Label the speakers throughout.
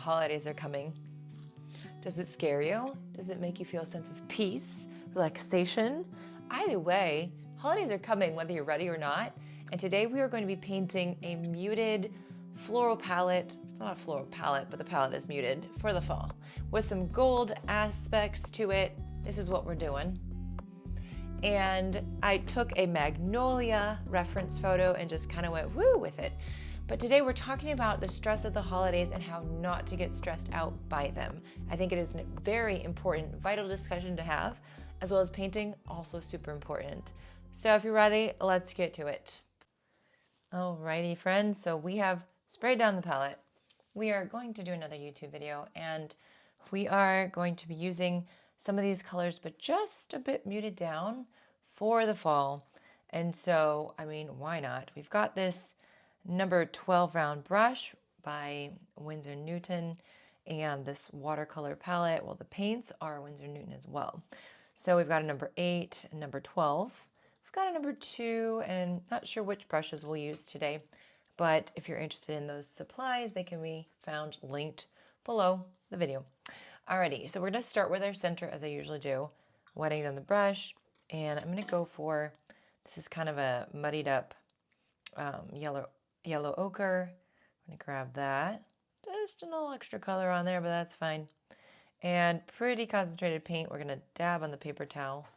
Speaker 1: holidays are coming. Does it scare you? Does it make you feel a sense of peace, relaxation? Either way, holidays are coming whether you're ready or not. And today we are going to be painting a muted floral palette. It's not a floral palette, but the palette is muted for the fall with some gold aspects to it. This is what we're doing. And I took a magnolia reference photo and just kind of went woo with it. But today we're talking about the stress of the holidays and how not to get stressed out by them. I think it is a very important, vital discussion to have, as well as painting, also super important. So if you're ready, let's get to it. Alrighty, friends, so we have sprayed down the palette. We are going to do another YouTube video, and we are going to be using some of these colors, but just a bit muted down for the fall. And so, I mean, why not? We've got this number 12 round brush by Winsor Newton and this watercolor palette. Well, the paints are Winsor Newton as well. So we've got a number 8 and number 12. We've got a number 2, and not sure which brushes we'll use today, but if you're interested in those supplies, they can be found linked below the video. Alrighty, so we're going to start with our center as I usually do, wetting down the brush, and I'm going to go for, this is kind of a muddied up yellow ochre. I'm going to grab that. Just a little extra color on there, but that's fine. And pretty concentrated paint. We're going to dab on the paper towel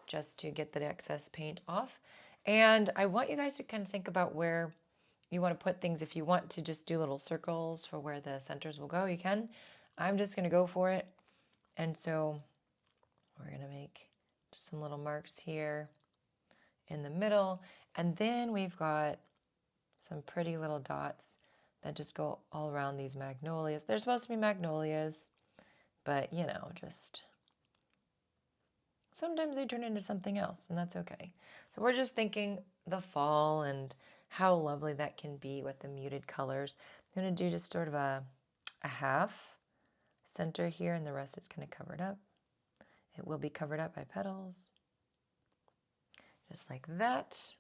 Speaker 1: just to get the excess paint off. And I want you guys to kind of think about where you want to put things. If you want to just do little circles for where the centers will go, you can. I'm just going to go for it. And so we're going to make just some little marks here in the middle. And then we've got some pretty little dots that just go all around these magnolias. They're supposed to be magnolias, but you know, just sometimes they turn into something else, and that's okay. So we're just thinking the fall and how lovely that can be with the muted colors. I'm going to do just sort of a half center here, and the rest is kind of covered up. It will be covered up by petals, just like that.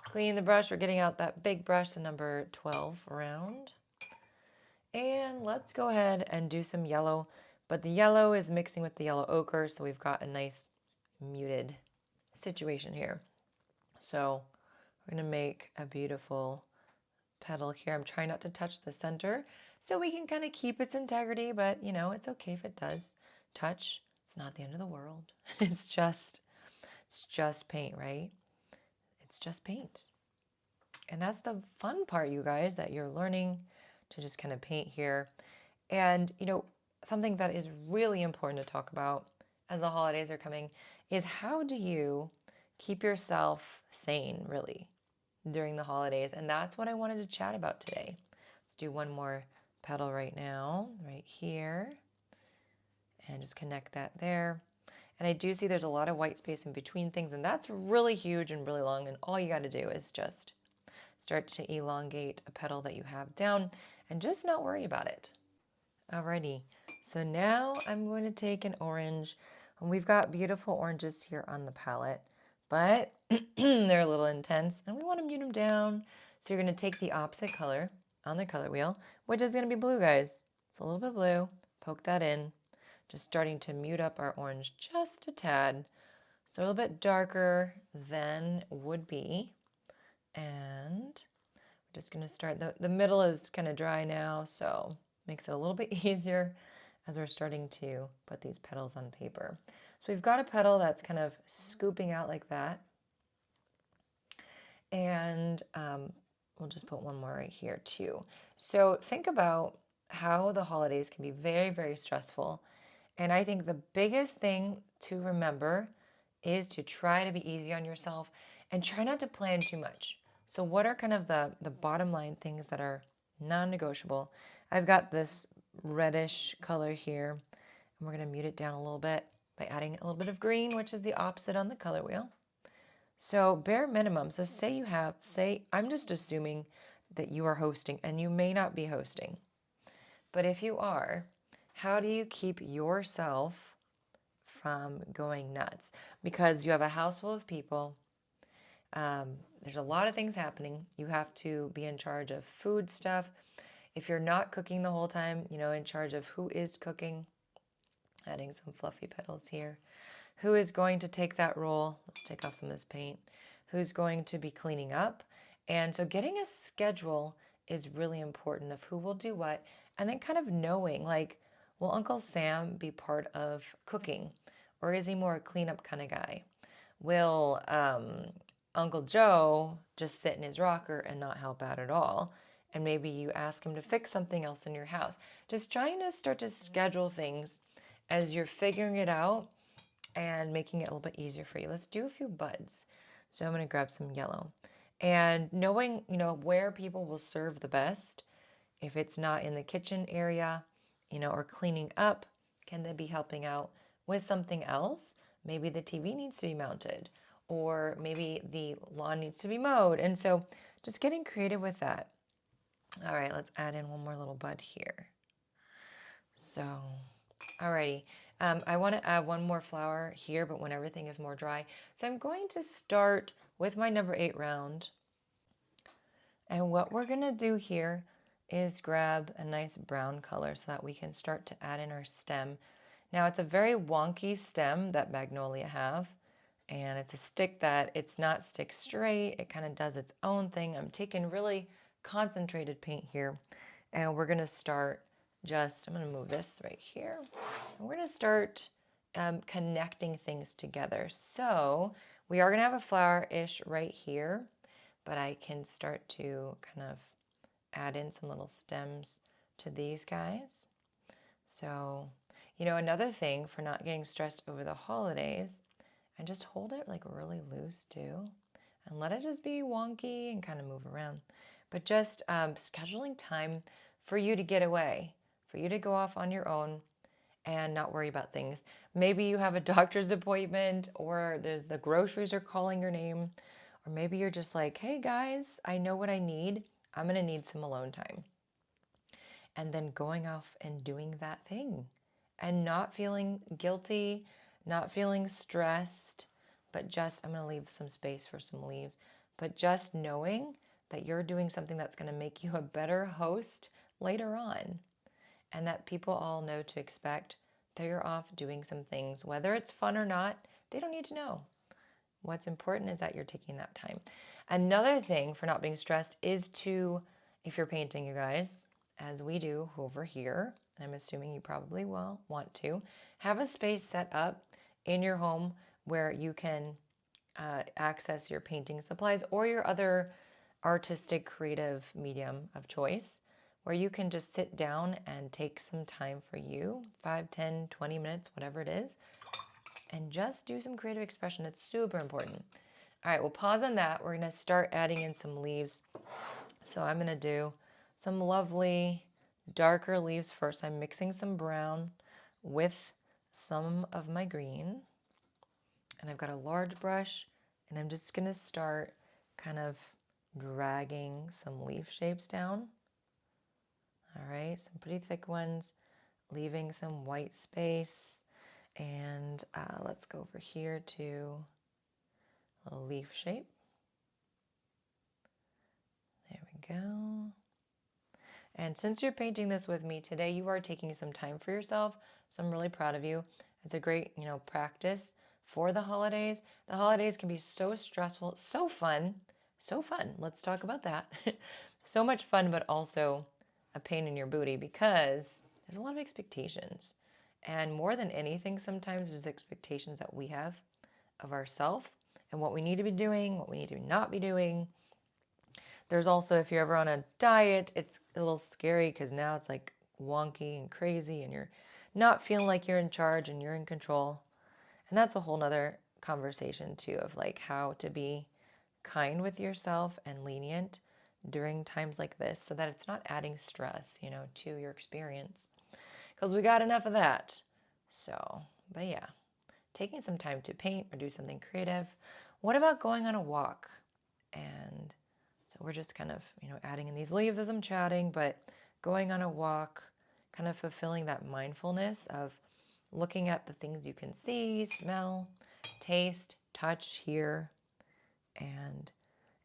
Speaker 1: Clean the brush. We're getting out that big brush, the number 12 round. And let's go ahead and do some yellow, but the yellow is mixing with the yellow ochre, so we've got a nice muted situation here. So we're going to make a beautiful petal here. I'm trying not to touch the center so we can kind of keep its integrity, but you know, it's okay if it does touch. It's not the end of the world. It's just paint, right? It's just paint. And that's the fun part, you guys, that you're learning to just kind of paint here. And, you know, something that is really important to talk about as the holidays are coming is how do you keep yourself sane, really, during the holidays? And that's what I wanted to chat about today. Let's do one more petal right now, right here, and just connect that there. And I do see there's a lot of white space in between things, and that's really huge and really long, and all you got to do is just start to elongate a petal that you have down and just not worry about it. Alrighty, so now I'm going to take an orange, and we've got beautiful oranges here on the palette, but they're a little intense, and we want to mute them down. So you're going to take the opposite color on the color wheel, which is going to be blue, guys. It's a little bit blue. Poke that in. Just starting to mute up our orange just a tad. So a little bit darker than would be. And we're just going to start, the middle is kind of dry now, so makes it a little bit easier as we're starting to put these petals on paper. So we've got a petal that's kind of scooping out like that. And we'll just put one more right here too. So think about how the holidays can be very, very stressful. And I think the biggest thing to remember is to try to be easy on yourself and try not to plan too much. So what are kind of the bottom line things that are non-negotiable? I've got this reddish color here, and we're going to mute it down a little bit by adding a little bit of green, which is the opposite on the color wheel. So bare minimum. So say I'm just assuming that you are hosting, and you may not be hosting. But if you are, how do you keep yourself from going nuts? Because you have a house full of people. There's a lot of things happening. You have to be in charge of food stuff. If you're not cooking the whole time, in charge of who is cooking, adding some fluffy petals here. Who is going to take that role? Let's take off some of this paint. Who's going to be cleaning up? And so getting a schedule is really important of who will do what, and then kind of knowing, like, will Uncle Sam be part of cooking, or is he more a cleanup kind of guy? Will Uncle Joe just sit in his rocker and not help out at all? And maybe you ask him to fix something else in your house. Just trying to start to schedule things as you're figuring it out and making it a little bit easier for you. Let's do a few buds. So I'm going to grab some yellow. And knowing, where people will serve the best, if it's not in the kitchen area, or cleaning up, can they be helping out with something else? Maybe the TV needs to be mounted, or maybe the lawn needs to be mowed. And so just getting creative with that. All right, let's add in one more little bud here. So, alrighty. I want to add one more flower here, but when everything is more dry. So I'm going to start with my number 8 round. And what we're going to do here is grab a nice brown color so that we can start to add in our stem. Now it's a very wonky stem that magnolia have, and it's a stick that it's not stick straight. It kind of does its own thing. I'm taking really concentrated paint here, and we're going to start I'm going to move this right here, and we're going to start connecting things together. So we are going to have a flower-ish right here, but I can start to kind of add in some little stems to these guys. So, another thing for not getting stressed over the holidays, and just hold it like really loose too, and let it just be wonky and kind of move around. But just scheduling time for you to get away, for you to go off on your own and not worry about things. Maybe you have a doctor's appointment, or the groceries are calling your name, or maybe you're just like, hey guys, I know what I need. I'm going to need some alone time. And then going off and doing that thing and not feeling guilty, not feeling stressed, but I'm going to leave some space for some leaves, but just knowing that you're doing something that's going to make you a better host later on, and that people all know to expect that you're off doing some things. Whether it's fun or not, they don't need to know. What's important is that you're taking that time. Another thing for not being stressed is to, if you're painting, you guys, as we do over here, and I'm assuming you probably will want to, have a space set up in your home where you can access your painting supplies or your other artistic creative medium of choice, where you can just sit down and take some time for you, 5, 10, 20 minutes, whatever it is, and just do some creative expression. It's super important. All right, we'll pause on that. We're going to start adding in some leaves. So I'm going to do some lovely darker leaves first. I'm mixing some brown with some of my green. And I've got a large brush, and I'm just going to start kind of dragging some leaf shapes down. All right, some pretty thick ones, leaving some white space. And let's go over here to a little leaf shape. There we go. And since you're painting this with me today, you are taking some time for yourself. So I'm really proud of you. It's a great, practice for the holidays. The holidays can be so stressful, so fun, so fun. Let's talk about that. So much fun, but also a pain in your booty because there's a lot of expectations. And more than anything, sometimes there's expectations that we have of ourselves and what we need to be doing, what we need to not be doing. There's also, if you're ever on a diet, it's a little scary because now it's like wonky and crazy and you're not feeling like you're in charge and you're in control. And that's a whole nother conversation too, of like how to be kind with yourself and lenient during times like this so that it's not adding stress, to your experience. Because we got enough of that. So, but yeah, taking some time to paint or do something creative. What about going on a walk? And so we're just kind of, adding in these leaves as I'm chatting, but going on a walk, kind of fulfilling that mindfulness of looking at the things you can see, smell, taste, touch, hear, and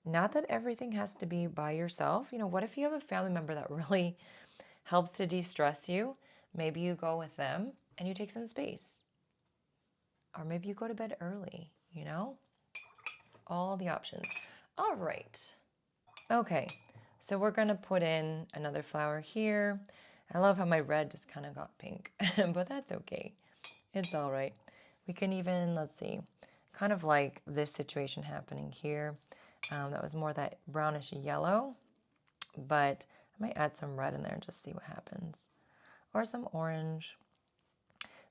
Speaker 1: Not that everything has to be by yourself. You know, what if you have a family member that really helps to de-stress you? Maybe you go with them and you take some space. Or maybe you go to bed early, you know? All the options. All right. Okay, so we're gonna put in another flower here. I love how my red just kind of got pink, but that's okay. It's all right. We can even, let's see, kind of like this situation happening here. That was more that brownish yellow, but I might add some red in there and just see what happens. Or some orange.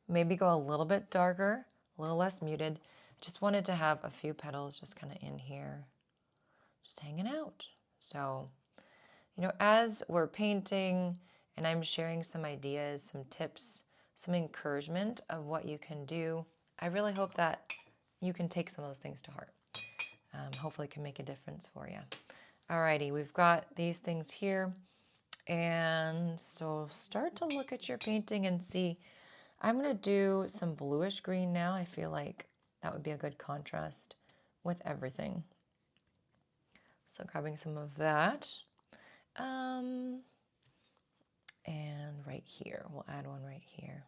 Speaker 1: Maybe go a little bit darker, a little less muted. Just wanted to have a few petals just kind of in here, just hanging out. So, you know, as we're painting and I'm sharing some ideas, some tips, some encouragement of what you can do, I really hope that you can take some of those things to heart. Hopefully it can make a difference for you. Alrighty, we've got these things here. And so start to look at your painting and see. I'm going to do some bluish green now. I feel like that would be a good contrast with everything. So grabbing some of that. And right here, we'll add one right here.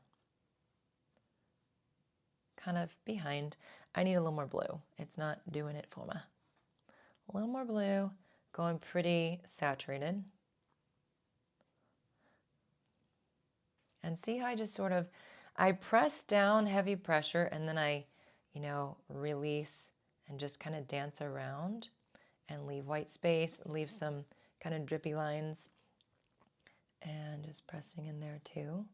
Speaker 1: Kind of behind. I need a little more blue. It's not doing it for me. A little more blue, going pretty saturated. And see how I just sort of, I press down heavy pressure and then I, you know, release and just kind of dance around and leave white space, leave some kind of drippy lines. And just pressing in there too.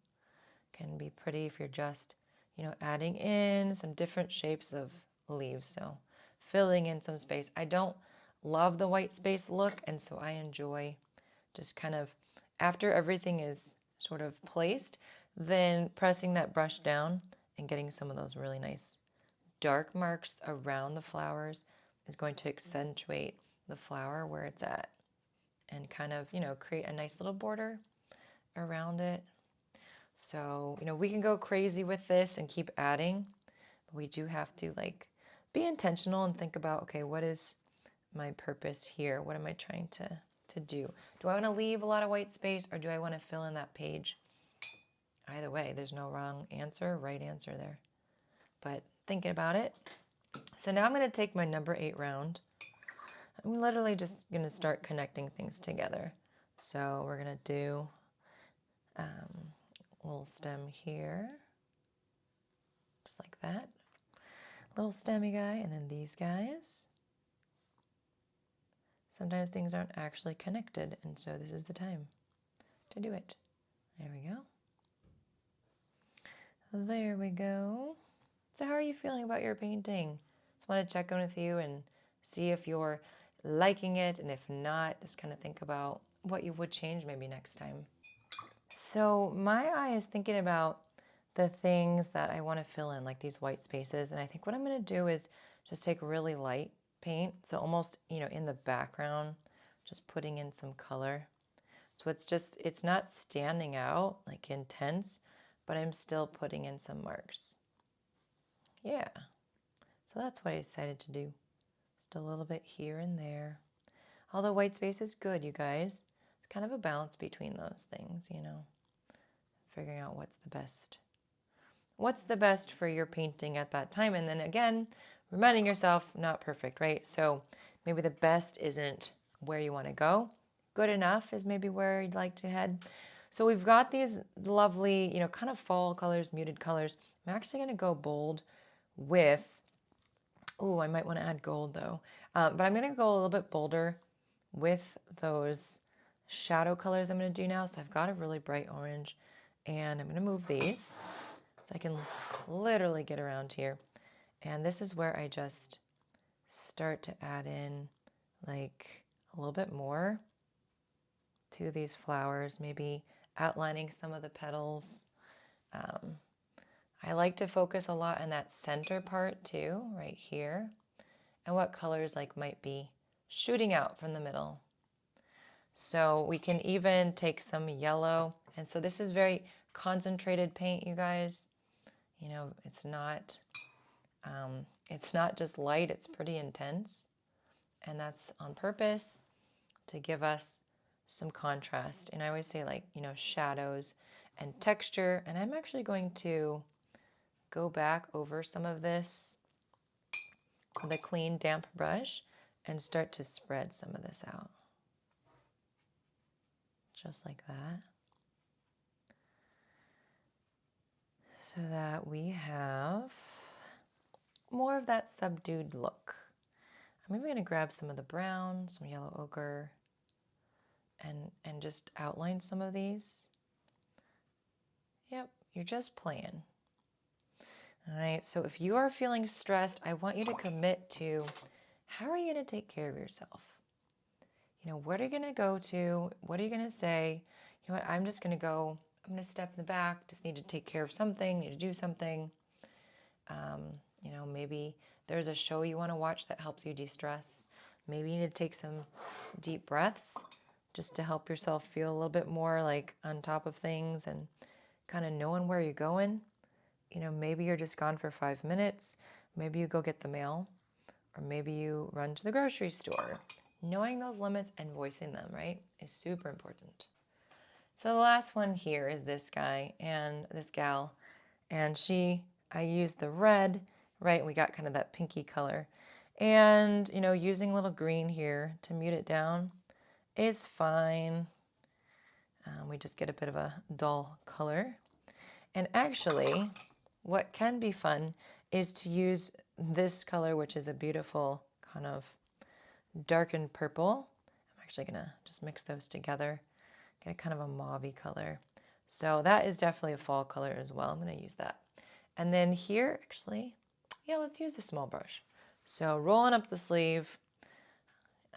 Speaker 1: Can be pretty if you're just, you know, adding in some different shapes of leaves. So filling in some space. I don't love the white space look, and so I enjoy just kind of, after everything is sort of placed, then pressing that brush down and getting some of those really nice dark marks around the flowers is going to accentuate the flower where it's at and kind of, you know, create a nice little border around it. So, you know, we can go crazy with this and keep adding, but we do have to like be intentional and think about, okay, what is my purpose here? What am I trying to do? Do I want to leave a lot of white space or do I want to fill in that page? Either way, there's no wrong answer, right answer there. But thinking about it. So now I'm going to take my number 8 round. I'm literally just going to start connecting things together. So we're going to do a little stem here, just like that. Little stemmy guy, and then these guys. Sometimes things aren't actually connected, and so this is the time to do it. There we go. There we go. So how are you feeling about your painting? Just want to check in with you and see if you're liking it, and if not, just kind of think about what you would change maybe next time. So my eye is thinking about the things that I want to fill in, like these white spaces, and I think what I'm going to do is just take really light paint, so almost, you know, in the background, just putting in some color. So it's just, it's not standing out like intense, but I'm still putting in some marks. Yeah, so that's what I decided to do. Just a little bit here and there. Although white space is good, you guys. It's kind of a balance between those things, you know. Figuring out what's the best. What's the best for your painting at that time? And then again, reminding yourself, not perfect, right? So maybe the best isn't where you want to go. Good enough is maybe where you'd like to head. So we've got these lovely, you know, kind of fall colors, muted colors. I'm actually going to go bold with, oh, I might want to add gold though. But I'm going to go a little bit bolder with those shadow colors I'm going to do now. So I've got a really bright orange, and I'm going to move these so I can literally get around here. And this is where I just start to add in like a little bit more to these flowers, maybe outlining some of the petals. I like to focus a lot on that center part too, right here, and what colors like might be shooting out from the middle. So we can even take some yellow, and so this is very concentrated paint, you guys. You know, it's not just light, it's pretty intense. and that's on purpose to give us some contrast. And I always say, like, you know, shadows and texture. And I'm actually going to go back over some of this with a clean, damp brush and start to spread some of this out. Just like that. So that we have more of that subdued look. I'm even going to grab some of the brown, some yellow ochre, and just outline some of these. Yep, you're just playing. All right, so if you are feeling stressed, I want you to commit to how are you going to take care of yourself? You know, what are you going to go to? What are you going to say? You know what, I'm just going to go, I'm going to step in the back, just need to take care of something, need to do something. You know, maybe there's a show you want to watch that helps you de-stress. Maybe you need to take some deep breaths just to help yourself feel a little bit more like on top of things and kind of knowing where you're going. You know, maybe you're just gone for 5 minutes. Maybe you go get the mail, or maybe you run to the grocery store. Knowing those limits and voicing them, right, is super important. So the last one here is this guy and this gal, and I used the red, right? We got kind of that pinky color. And, you know, using a little green here to mute it down is fine. We just get a bit of a dull color. And actually, what can be fun is to use this color, which is a beautiful kind of darkened purple. I'm actually going to just mix those together, get kind of a mauve-y color. So that is definitely a fall color as well. I'm going to use that. And then here, actually, yeah, let's use a small brush. So rolling up the sleeve,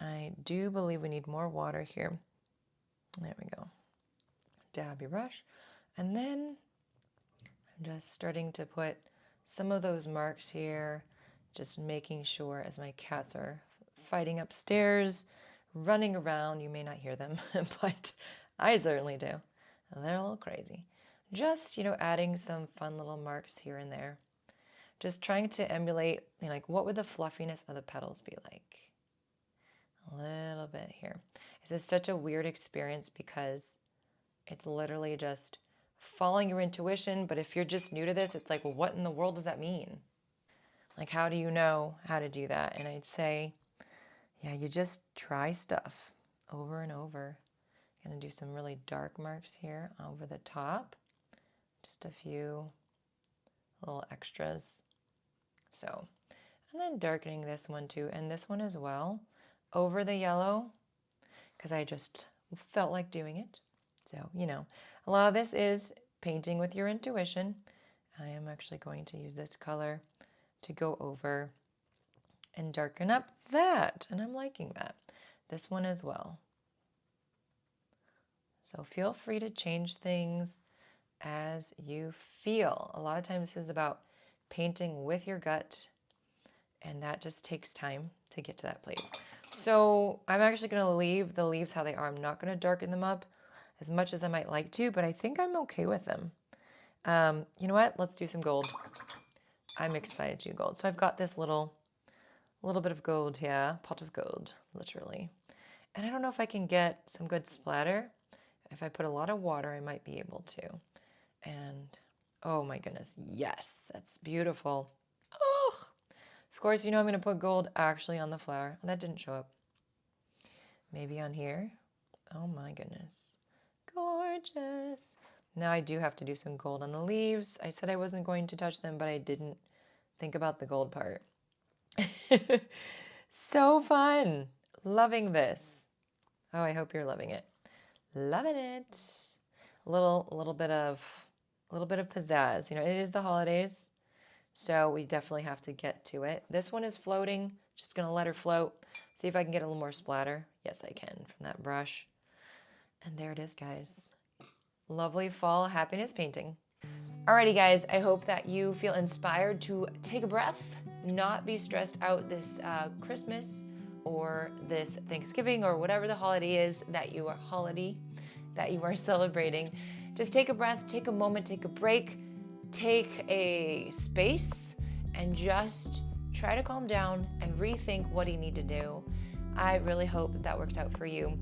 Speaker 1: I do believe we need more water here. There we go. Dab your brush. And then I'm just starting to put some of those marks here, just making sure as my cats are fighting upstairs, running around. You may not hear them, but I certainly do. They're a little crazy. Just, you know, adding some fun little marks here and there. Just trying to emulate, you know, like, what would the fluffiness of the petals be like? A little bit here. This is such a weird experience because it's literally just following your intuition. But if you're just new to this, it's like, well, what in the world does that mean? Like, how do you know how to do that? And I'd say, yeah, you just try stuff over and over. I'm going to do some really dark marks here over the top. Just a few little extras. So, and then darkening this one too, and this one as well, over the yellow, because I just felt like doing it. So, you know, a lot of this is painting with your intuition. I am actually going to use this color to go over and darken up that, and I'm liking that. This one as well. So feel free to change things as you feel. A lot of times this is about painting with your gut, and that just takes time to get to that place. So I'm actually going to leave the leaves how they are. I'm not going to darken them up as much as I might like to, but I think I'm okay with them. You know what? Let's do some gold. I'm excited to do gold. So I've got this little bit of gold here, pot of gold, literally. And I don't know if I can get some good splatter. If I put a lot of water, I might be able to. And oh my goodness, yes, that's beautiful. Oh, of course, you know I'm going to put gold actually on the flower. That didn't show up. Maybe on here. Oh my goodness. Gorgeous. Now I do have to do some gold on the leaves. I said I wasn't going to touch them, but I didn't think about the gold part. So fun. Loving this. Oh, I hope you're loving it. Loving it. A little bit of pizzazz. You know, it is the holidays, so we definitely have to get to it. This one is floating. Just gonna let her float. See if I can get a little more splatter. Yes, I can from that brush. And there it is, guys. Lovely fall happiness painting. Alrighty, guys, I hope that you feel inspired to take a breath, not be stressed out this Christmas or this Thanksgiving or whatever the holiday is that you are celebrating. Just take a breath, take a moment, take a break, take a space, and just try to calm down and rethink what you need to do. I really hope that that works out for you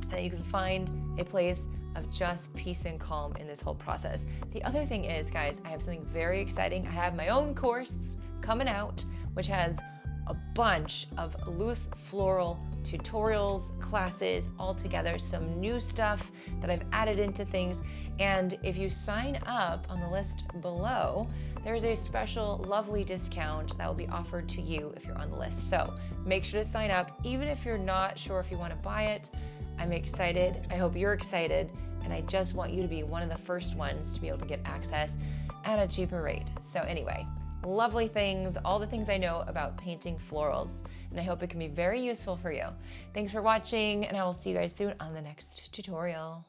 Speaker 1: and that you can find a place of just peace and calm in this whole process. The other thing is, guys, I have something very exciting. I have my own course coming out, which has a bunch of loose floral tutorials, classes all together, some new stuff that I've added into things. And if you sign up on the list below, there's a special lovely discount that will be offered to you if you're on the list. So make sure to sign up, even if you're not sure if you want to buy it. I'm excited. I hope you're excited. And I just want you to be one of the first ones to be able to get access at a cheaper rate. So anyway, lovely things, all the things I know about painting florals. And I hope it can be very useful for you. Thanks for watching, and I will see you guys soon on the next tutorial.